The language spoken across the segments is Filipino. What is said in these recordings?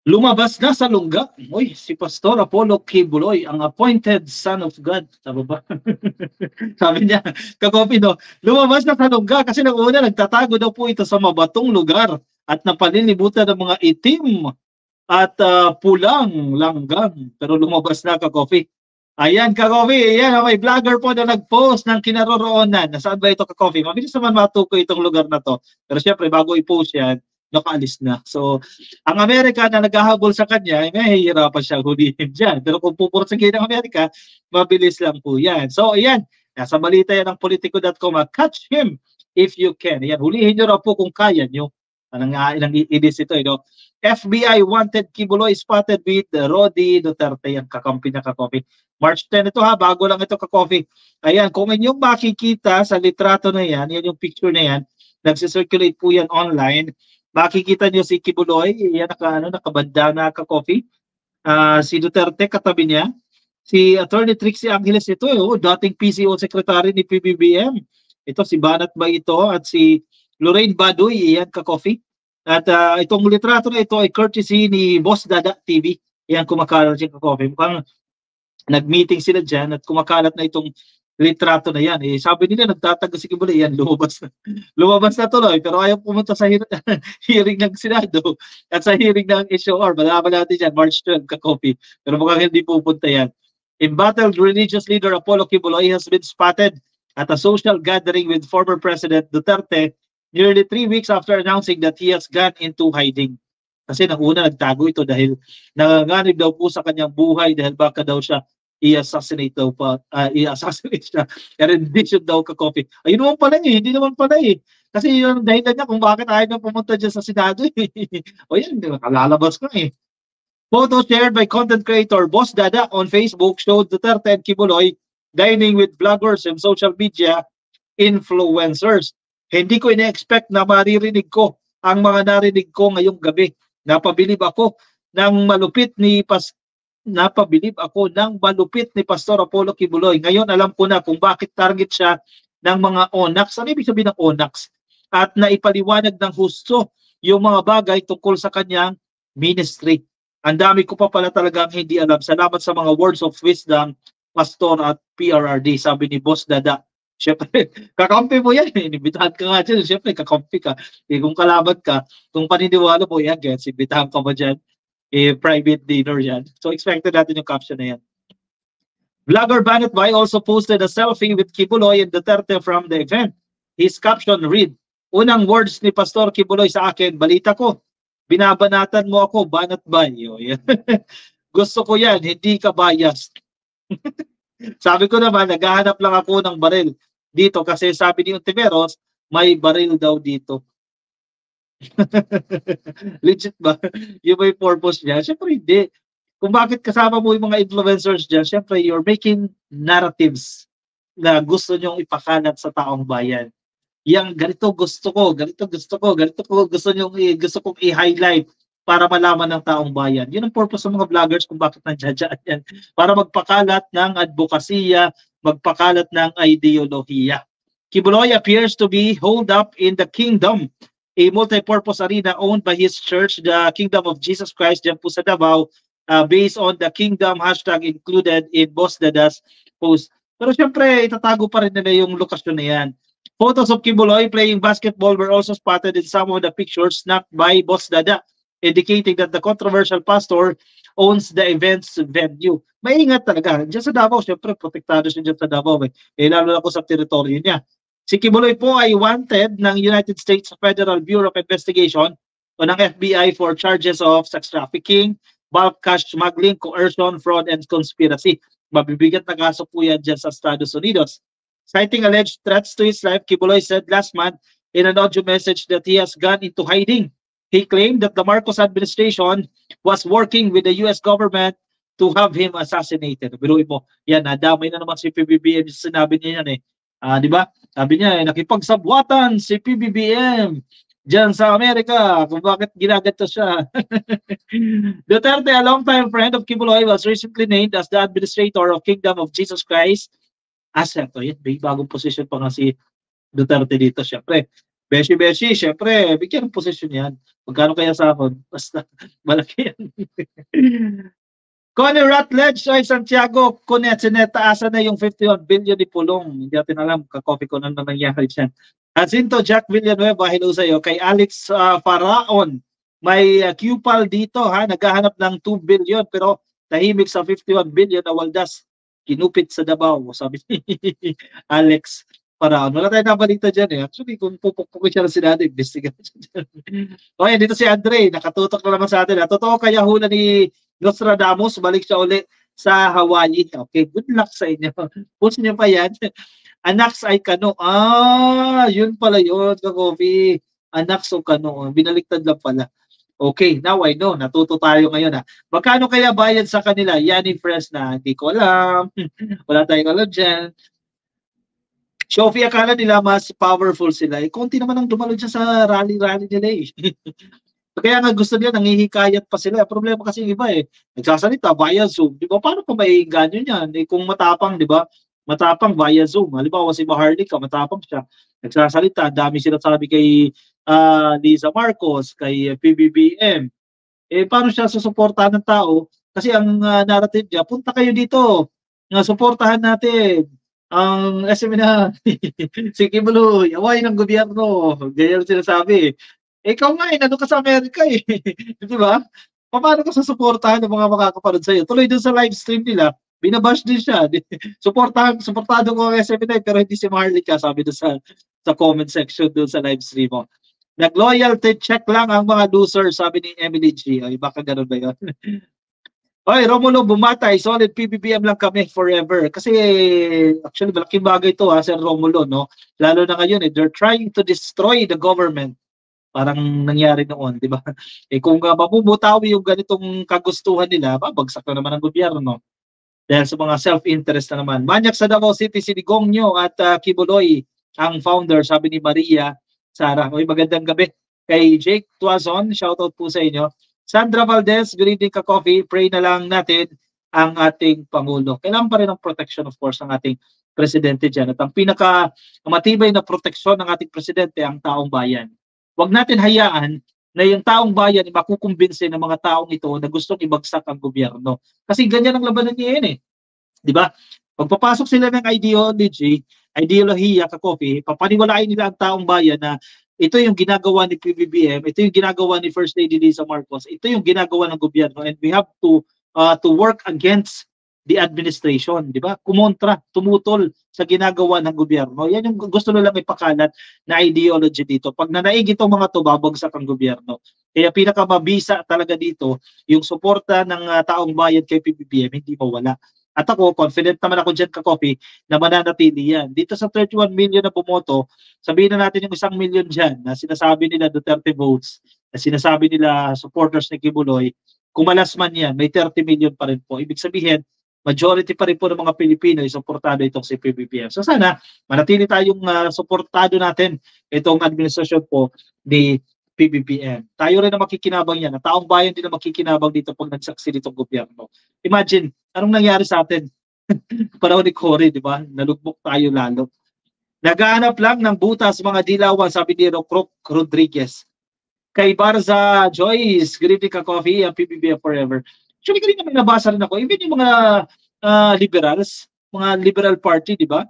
Lumabas na sa lungga. Uy, si Pastor Apollo Kibuloy, ang appointed son of God. Sabi ba? Sabi niya, kakopi no, lumabas na sa lungga kasi nung una nagtatago daw po ito sa mabatong lugar at napalilibutan ng mga itim at pulang langgam. Pero lumabas na kakopi. Ayan, kakopi, ayan, may vlogger po na nag-post ng kinaroroonan. Nasaan ba ito, kakopi? Mabilis naman matukoy itong lugar na to. Pero syempre, bago i-post yan, nakaalis na. So, ang Amerika na naghahabol sa kanya, may hihirapan siyang hulihin dyan. Pero kung pupursige ng Amerika, mabilis lang po yan. So, ayan, nasa balita yan ng politico.com. Catch him if you can. Ayan, hulihin nyo raw po kung kaya nyo. Ilang inis ito, no? FBI wanted Kibuloy spotted with Rodi Duterte. Yan, kakampi na kakopi. March 10 ito ha, bago lang ito kakopi. Ayan, kung inyong makikita sa litrato na yan, yan yung picture na yan, nagsisirculate po yan online. Makikita nyo si Kibuloy, yan nakabanda na kakopi. Si Duterte katabi niya. Si Attorney Trixie Angeles ito, dating PCO Secretary ni PBBM. Ito si Banat ba ito at si Lorraine Baduy, yan kakopi. At itong litrato na ito ay courtesy ni Boss Dada TV. Yan kumakalat yung kakopi. Mukhang nag-meeting sila dyan at kumakalat na itong litrato na yan. Sabi nila, nagtatago si Kibuloy, yan, lumabas na. Lumabas na tuloy, pero ayaw pumunta sa hearing ng Senado at sa hearing ng HOR. Malaman natin yan, March 12, kakopi. Pero mukhang hindi pupunta yan. Embattled religious leader Apollo Kibuloy has been spotted at a social gathering with former President Duterte nearly 3 weeks after announcing that he has gone into hiding. Kasi nang una nagtago ito dahil nanganganib daw po sa kanyang buhay dahil baka daw siya i-assassinate daw pa, i-assassinate siya. Rendition daw kakopi. Ayun naman pala hindi naman pala Kasi yun ang dahilan niya kung bakit ayaw na pumunta dyan sa Senado O yan, lalabas ko Photo shared by content creator Boss Dada on Facebook showed Duterte and Kibuloy dining with vloggers and social media influencers. Hindi ko ina-expect na maririnig ko ang mga narinig ko ngayong gabi. Napabilib ako ng malupit ni Pastor Apollo Kibuloy. Ngayon alam ko na kung bakit target siya ng mga onax. Ano ibig sabihin ng onax? At naipaliwanag ng husto yung mga bagay tungkol sa kanyang ministry. Ang dami ko pa pala talagang hindi alam. Salamat sa mga words of wisdom, Pastor at PRRD, sabi ni Boss Dada. Siyempre, kakampi mo yan. Inibitahan ka nga dyan. Siyempre, kakampi ka. Kung kalaban ka, kung paniniwala mo yan, guys, ibitahan ka mo dyan. Private dinner yan. So, expected natin yung caption na yan. Vlogger Banat Bay also posted a selfie with Kibuloy and Duterte from the event. His caption read, "Unang words ni Pastor Kibuloy sa akin, balita ko, binabanatan mo ako, Banat Bay." Gusto ko yan, hindi ka biased. Sabi ko naman, naghahanap lang ako ng baril dito kasi sabi ni Ontiveros, may baril daw dito. Legit ba? Yung may purpose niya? Siyempre hindi. Kung bakit kasama mo yung mga influencers dyan, siyempre you're making narratives na gusto nyong ipakalat sa taong bayan. Yang ganito gusto ko, ganito gusto ko, ganito ko gusto kong i-highlight para malaman ng taong bayan. Yun ang purpose ng mga vloggers kung bakit nandiyan yan. Para magpakalat ng advokasya, magpakalat ng ideolohiya. Kibuloy appears to be holed up in the Kingdom, a multi-purpose arena owned by his church, the Kingdom of Jesus Christ, dyan po sa Davao, based on the Kingdom hashtag included in Boss Dada's post. Pero syempre, itatago pa rin nila yung lokasyon na yan. Photos of Kibuloy playing basketball were also spotted in some of the pictures snapped by Boss Dada, indicating that the controversial pastor owns the event's venue. Maingat talaga. Diyan sa Davao, syempre, protektado siya dyan sa Davao. Lalo na ko sa teritoryo niya. Si Kibuloy po ay wanted ng United States Federal Bureau of Investigation o ng FBI for charges of sex trafficking, bulk cash smuggling, coercion, fraud, and conspiracy. Mabibigat na kaso po yan dyan sa Estados Unidos. Citing alleged threats to his life, Kibuloy said last month in an audio message that he has gone into hiding. He claimed that the Marcos administration was working with the US government to have him assassinated. Biruin mo, yan, nadamay na naman si PBBM, sinabi niya yan di ba? Sabi niya, nakipagsabwatan si PBBM dyan sa Amerika kung bakit ginaganto siya. Duterte, a longtime friend of Kibuloy, was recently named as the administrator of Kingdom of Jesus Christ. Ito yan, may bagong position pa nga si Duterte dito, syempre. Beshi, syempre, bigyan ng posisyon yan. Magkano kaya sahod? Basta, malaki yan. Connie Rutledge, Joy Santiago, Cuneta, asa na yung 51 billion ni Pulong? Hindi natin alam, kakopi ko na nangyari dyan. Jacinto Jack Villanueva, hello sa'yo. Kay Alex Faraon, may QPAL dito, ha? Naghahanap ng 2 billion, pero tahimik sa 51 billion na waldas. Kinupit sa Davao, sabi ni Alex Faraon. Wala tayong nabalita dyan eh. Actually, kung pupukpukin siya na sinado, investigation dyan. Okay, dito si Andre, nakatutok na naman sa atin. Totoo kaya hula ni Nostradamus, balik siya uli sa Hawaii. Okay, good luck sa inyo. Push niyo pa yan. Anax ay kano. Yun pala yun, Kakofi. Anax o kano. Binaliktad lang pala. Okay, now I know. Natuto tayo ngayon. Magkano kaya bayad sa kanila? Yani friends na hindi ko alam. Wala tayong alam dyan. Sophie, akala nila mas powerful sila. Konti naman ang dumalo dyan sa rally-rally nila eh. Kaya nga gusto nila, nangihikayat pa sila. Problema kasi yung iba eh. Nagsasalita via Zoom. Di ba? Paano pa maiinganyo niyan? Kung matapang, di ba? Matapang via Zoom. Halimbawa si Maharlika, matapang siya. Nagsasalita, dami sila sabi kay Liza Marcos, kay PBBM. Paano siya susuportahan ng tao? Kasi ang narrative niya, punta kayo dito. Suportahan natin ang SM na si Kibuloy, away ng gobyerno. Ganyan sinasabi. Ikaw nga nandun ka sa Amerika eh. Di ba? Paano ka susuportahan ng mga makakapanood sa'yo? Tuloy dun sa live stream nila, binabash din siya. Suportado ko ang SM9 pero hindi si Maharlika, sabi dun sa comment section dun sa live stream mo. Nag-loyalty check lang ang mga losers, sabi ni Emily G. Ay, baka ganun ba yun? Oy, Romulo Bumatay, solid PBBM lang kami forever. Kasi actually malaking bagay ito Sir Romulo, no? Lalo na ngayon they're trying to destroy the government. Parang nangyari noon, di ba? Kung mabubutawi yung ganitong kagustuhan nila, babagsak na naman ang gobyerno. Dahil sa mga self-interest na naman. Manyak sa Davao City, Sinigongyo at Kibuloy, ang founder, sabi ni Maria Sara. Oy, magandang gabi. Kay Jake Tuazon, shoutout po sa inyo. Sandra Valdez, good evening ka coffee. Pray na lang natin ang ating Pangulo. Kailangan pa rin ng protection of course ng ating presidente dyan. At ang matibay na proteksyon ng ating presidente ang taong bayan. Huwag natin hayaan na yung taong bayan makukumbinse ng mga taong ito na gustong ibagsak ang gobyerno. Kasi ganyan ang labanan niya yun eh. Di ba? Pagpapasok sila ng ideolohiya ka coffee, papaniwalain nila ang taong bayan na ito yung ginagawa ni PBBM, ito yung ginagawa ni First Lady Liza Marcos, ito yung ginagawa ng gobyerno and we have to work against the administration, di ba? Kumontra, tumutol sa ginagawa ng gobyerno. Yan yung gusto nilang ipakalat na ideology dito. Pag nanaig itong mga to, babagsak ang gobyerno. Kaya pinakamabisa talaga dito, yung suporta ng taong bayan kay PBBM, hindi mawala. At ako, confident naman ako dyan ka-coffee na mananatili yan. Dito sa 31 million na bumoto, sabihin na natin yung 1 million dyan na sinasabi nila Duterte votes, na sinasabi nila supporters ni Kibuloy, kung malas man yan, may 30 million pa rin po. Ibig sabihin, majority pa rin po ng mga Pilipino ay suportado itong si PBBM. So sana, manatili tayong suportado natin itong administrasyon po ni PBBM. Tayo rin na makikinabang yan. Ang taong bayan din na makikinabang dito pag nagsaksi itong gobyerno. Imagine, anong nangyari sa atin? Panahon ni Cory, di ba? Nalugbok tayo lalo. Nagaanap lang ng butas mga dilawan, sabi ni Rock Rodriguez. Kay Barza Joyce, good evening ka coffee, ang PBBM forever. Actually, kanina may nabasa rin ako. Even yung mga liberals, mga liberal party, di ba?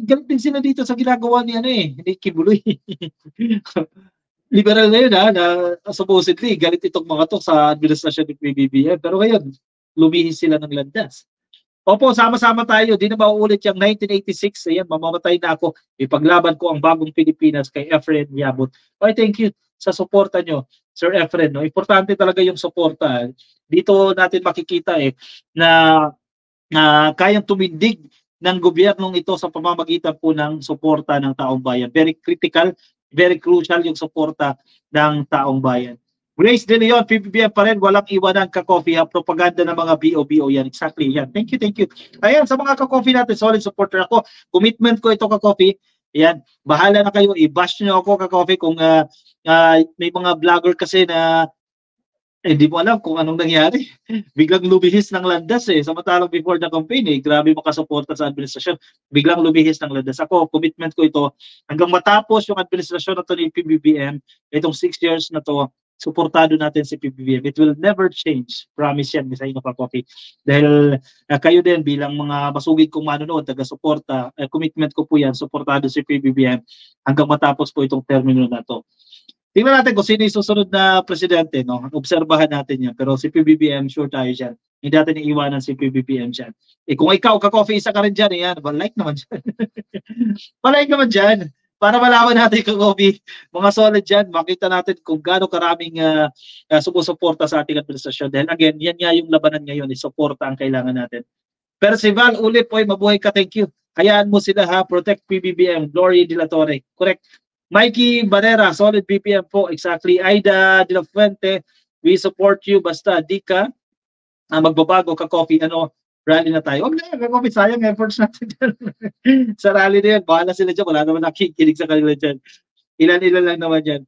Galit din sila dito sa ginagawa ni ni Kibuloy. Liberal na yun na supposedly galit itong mga to sa administrasyon ng PBBM. Pero ngayon, lumihis sila ng landas. Opo, sama-sama tayo. Di na mauulit yung 1986. Ayan, mamamatay na ako. Ipaglaban ko ang bagong Pilipinas kay Efren Yabut. Okay, thank you sa suporta nyo, Sir Efren. No? Importante talaga yung suporta. Dito natin makikita na kayang tumindig ng gobyernong ito sa pamamagitan po ng suporta ng taong bayan. Very critical, very crucial yung suporta ng taong bayan. Grace De Leon, PBBM pa rin, walang iwanan ka-coffee, propaganda ng mga BO yan. Exactly, yan. Thank you, thank you. Ayan, sa mga ka-coffee natin, solid supporter ako. Commitment ko ito ka-coffee. Ayan, bahala na kayo, i-bash nyo ako ka-coffee kung may mga vlogger kasi na Hindi mo alam kung anong nangyari. Biglang lumihis ng landas eh. Samantalang before the campaign eh, grabe makasuporta sa administrasyon. Biglang lumihis ng landas. Ako, commitment ko ito, hanggang matapos yung administrasyon na to ni PBBM, itong 6 years na to, suportado natin si PBBM. It will never change. Promise yan, sa inyo pa, Coffee. Dahil kayo din bilang mga masugid kong manonood, taga-suporta, commitment ko po yan, suportado si PBBM hanggang matapos po itong termino na to. Tingnan natin kung sino yung susunod na presidente, no? Obserbahan natin yan. Pero si PBBM, sure tayo dyan. Hindi natin iiwanan si PBBM dyan. Eh kung ikaw, ka-coffee, isa ka rin dyan, yan. Like naman dyan. Palike naman dyan. Para malaman natin, ka-coffee, mga solid dyan, makita natin kung gaano karaming sumusuporta sa ating administrasyon. Dahil again, yan nga yung labanan ngayon, suporta ang kailangan natin. Percival, ulit po, mabuhay ka, thank you. Hayaan mo sila ha, protect PBBM, Glory de la Torre. Correct. Mikey Barrera, solid BPM po, exactly. Aida de la Fuente, we support you, basta di ka magbabago ka coffee, rally na tayo. Huwag na, ka-coffee, sayang efforts natin sa rally na yan. Bahala sila dyan, wala naman nakikinig sa kanila dyan. Ilan-ilan lang naman dyan.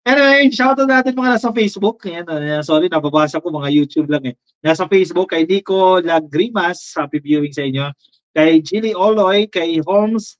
Anyway, shoutout natin mga nasa Facebook. Ayan, sorry, nababasa ko mga YouTube lang eh. Nasa Facebook, kay Nico Lagrimas, happy viewing sa inyo. Kay Jilly Oloy, kay Holmes,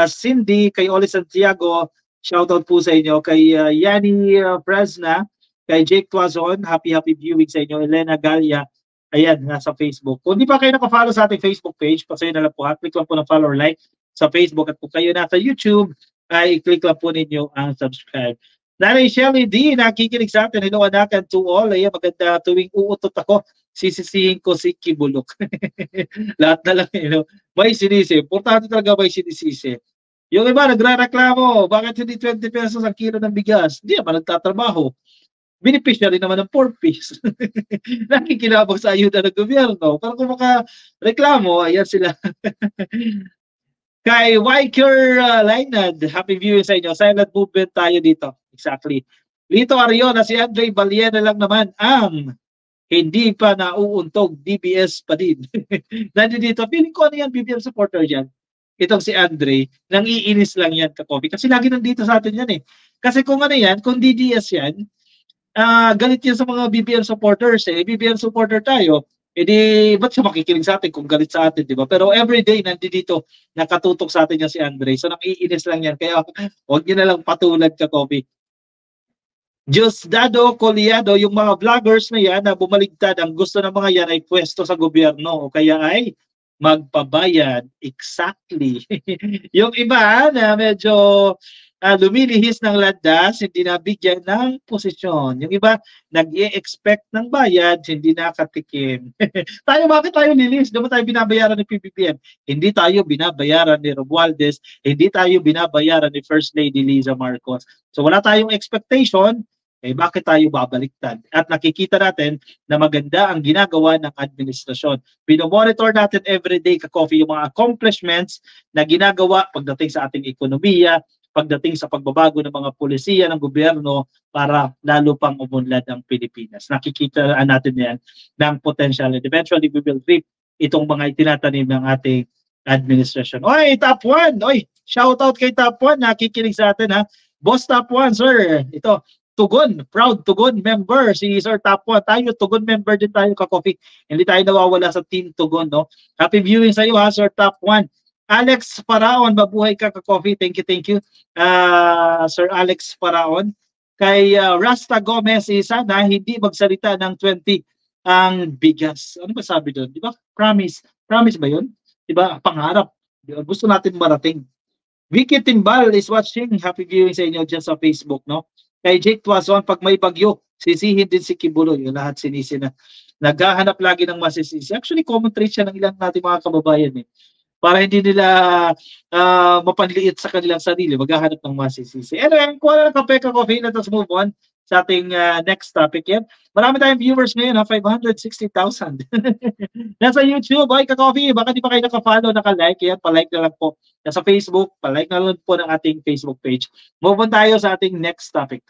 Cindy, kay Oli Santiago, shoutout po sa inyo. Kay Yanni Fresna, kay Jake Tuazon, happy viewing sa inyo. Elena Galia, ayan, nasa Facebook. Kung di pa kayo nakafollow sa ating Facebook page, pasayo na lang po ha. Click lang po ng follow or like sa Facebook. At kung kayo nasa YouTube, ay click lang po ninyo ang subscribe. Nanay Shelly D, nakikinig sa atin. Hello, anak, and to all. Ayan, maganda tuwing uutot ako, sisisihin ko si Kibulok. Lahat na lang, may sinisi. Importante talaga may sinisisi. Yung iba, nagre-reklamo, bakit hindi 20 pesos ang kilo ng bigas? Hindi naman nagtatrabaho. Beneficiary naman ng 4 piece. Nakikinabang sa ayuda ng gobyerno. Pero kung makareklamo, ayan sila. Kay Wyker Lainad, happy viewing sa inyo. Silent movement tayo dito. Exactly. Lito Ariona, si Andre Baliena lang naman ang hindi pa nauuntog, DBS pa din. Nandito, feeling ko ano yan, BBM supporter yan. Itong si Andre, nang iinis lang yan ka-coffee. Kasi lagi nandito sa atin yan eh. Kasi kung ano yan, kung DDS yan, galit yan sa mga BBM supporters eh. BBM supporter tayo, edi ba't siya makikinig sa atin kung galit sa atin, di ba? Pero everyday nandito, nakatutok sa atin yan si Andre. So nang iinis lang yan. Kaya huwag niyo na lang patulad ka-coffee. Diosdado Coliado, yung mga vloggers na yan na bumaligtad, ang gusto ng mga yan ay pwesto sa gobyerno o kaya ay magpabayad. Exactly. Yung iba na medyo lumilihis ng landas, hindi nabigyan ng posisyon. Yung iba, nag-i-expect ng bayad, hindi nakatikim. Tayo, bakit tayo nilihis? Di ba tayo binabayaran ni PBBM? Hindi tayo binabayaran ni Romualdez, hindi tayo binabayaran ni First Lady Liza Marcos. So wala tayong expectation, bakit tayo babaliktad? At nakikita natin na maganda ang ginagawa ng administrasyon. Binomonitor natin everyday ka-coffee yung mga accomplishments na ginagawa pagdating sa ating ekonomiya, pagdating sa pagbabago ng mga polisiya ng gobyerno para lalo pang umunlad ang Pilipinas. Nakikita natin yan ng potential and eventually we will reap itong mga itinatanim ng ating administrasyon. Oy, Top 1! Oy, shout out kay Top 1, nakikinig sa atin ha. Boss Top 1, sir. Ito, Tugon, proud Tugon member, si Sir Top 1. Tayo, Tugon member din tayo ka-coffee. Hindi tayo nawawala sa team Tugon, no? Happy viewing sa iyo ha, Sir Top 1. Alex Paraon, mabuhay ka ka-coffee. Thank you. Sir Alex Paraon. Kay Rasta Gomez, sana hindi magsalita ng 20 ang bigas. Ano ba sabi doon? Di ba? Promise. Promise ba yun? Di ba? Pangarap. Diba? Gusto natin marating. Vicky Timbal is watching. Happy viewing sa inyo dyan sa Facebook, no? Kay Jake Tuazon, pag may bagyo, sisihin din si Kibuloy. Yung lahat sinisi na. Naghahanap lagi ng masisisi. Actually, common trait siya ng ilang natin mga kababayan eh. Para hindi nila mapanliit sa kanilang sarili, maghahanap ng masisisi. Anyway, kuha na ng kape ka-coffee, let us move on sa ating next topic yan. Marami tayong viewers ngayon, 560,000. Nasa YouTube, ay ka-coffee, baka di pa kayo naka-follow, naka-like, yan, pa-like na lang po. Nasa Facebook, pa-like na lang po ng ating Facebook page. Move on tayo sa ating next topic.